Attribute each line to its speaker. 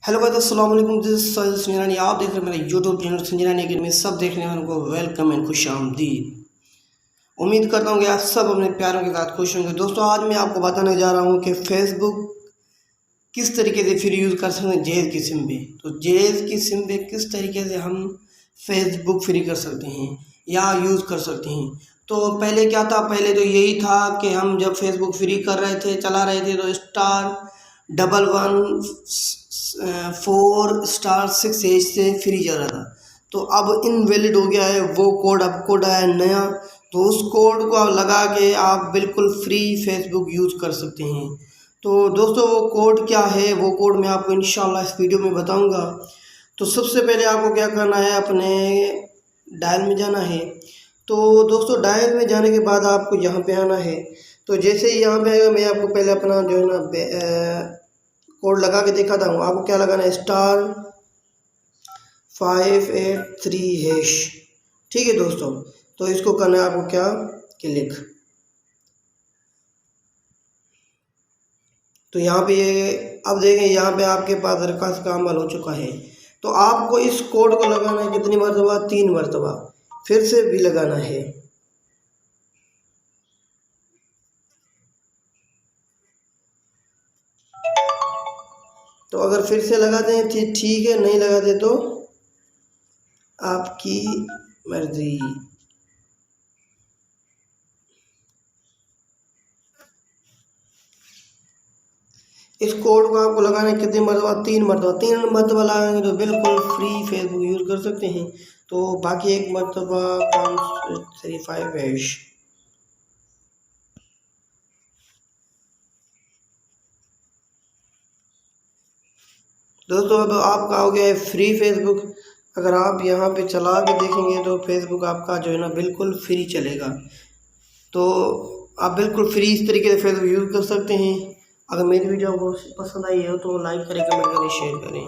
Speaker 1: Hello guys, अस्सलाम वालेकुम। This is साहिल संजनानी। आप देख रहे हैं मेरा यूट्यूब चैनल संजनानी अकेडमी। सब देखने वालों को वेलकम एंड खुश आमदीद। उम्मीद करता हूँ कि आप सब अपने प्यारों के साथ खुश होंगे। दोस्तों, आज मैं आपको बताने जा रहा हूँ कि फेसबुक किस तरीके से फिर यूज़ कर सकते हैं जेज की सिम पे। तो जेज की सिम पे किस तरीके से हम फेसबुक फ्री कर सकते हैं या यूज़ कर सकते हैं। तो पहले क्या था, पहले तो यही था कि हम जब फेसबुक फ्री कर रहे थे, चला रहे थे, तो *11*4*6 से फ्री चल रहा था। तो अब इनवैलिड हो गया है वो कोड। अब कोड आया है नया, तो उस कोड को आप लगा के आप बिल्कुल फ्री फेसबुक यूज़ कर सकते हैं। तो दोस्तों, वो कोड क्या है, वो कोड मैं आपको इंशाल्लाह इस वीडियो में बताऊंगा। तो सबसे पहले आपको क्या करना है, अपने डायल में जाना है। तो दोस्तों, डायल में जाने के बाद आपको यहाँ पे आना है। तो जैसे ही यहाँ पे आएगा, मैं आपको पहले अपना जो है ना कोड लगा के दिखाता हूँ। आपको क्या लगाना है, *583#। ठीक है दोस्तों, तो इसको करना है आपको क्या, क्लिक। तो यहाँ पे अब देखें, यहाँ पे आपके पास दरखास्त का अमल हो चुका है। तो आपको इस कोड को लगाना है कितनी मरतबा, 3 मरतबा फिर से भी लगाना है। तो अगर फिर से लगाते हैं ठीक है, नहीं लगाते तो आपकी मर्जी। इस कोड को आपको लगाना है कितनी मरतबा, 3 मरतबा लगाएंगे तो बिल्कुल फ्री फेसबुक यूज़ कर सकते हैं। तो बाकी एक मरतबा 535#। दोस्तों, अब आपका हो गया है फ्री फेसबुक। अगर आप यहाँ पे चला के देखेंगे तो फेसबुक आपका जो है ना बिल्कुल फ्री चलेगा। तो आप बिल्कुल फ्री इस तरीके से फेसबुक यूज़ कर सकते हैं। अगर मेरी वीडियो आपको पसंद आई हो तो लाइक करें, कमेंट करें, शेयर करें।